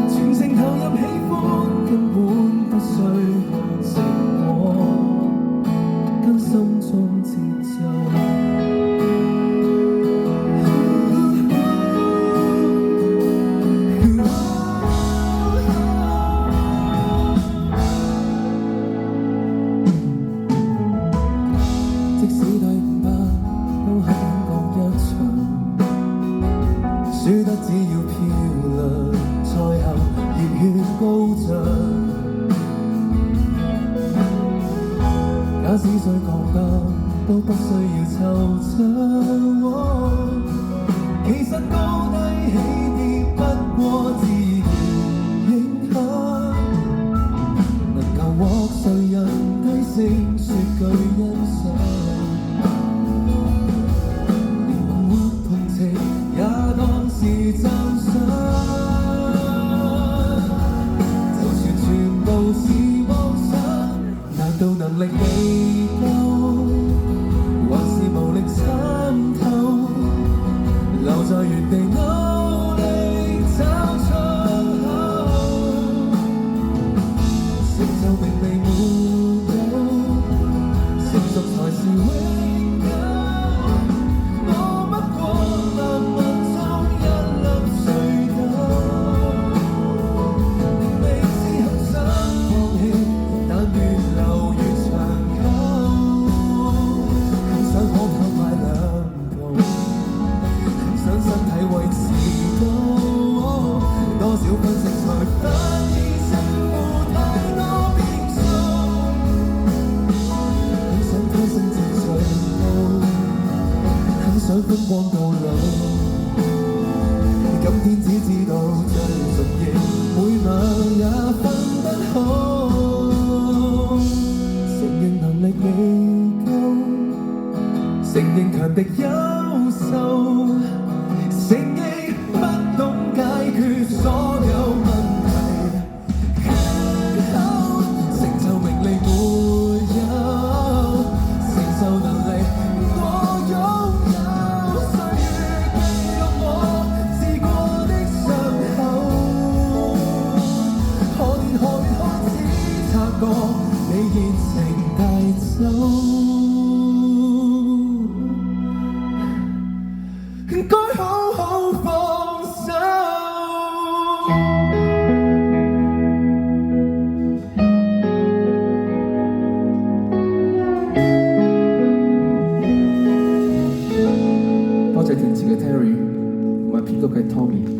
全情投入喜歡，根本不需成果，跟心中節奏。即使對500都很講一場，輸得只要漂亮，賽後熱血高漲。假使再講得都不需要惆悵，其實高低起跌不過自然影響，能夠獲誰人低聲說句欣賞。是讚賞，就算全部是妄想，難道能力未夠，還是無力參透？留在原地努力找出口，成就並未沒有，成熟才是永久。我不過難問。想風光到老，今天只知道最重要，每晚也瞓得好。承認能力未夠，承認強敵優秀，承認不懂解決所有問題，缺口成就名利沒有，承受能力我擁有。你熱情帶走，該好好放手。多謝填詞嘅 Terry 同埋編曲嘅 Tommy。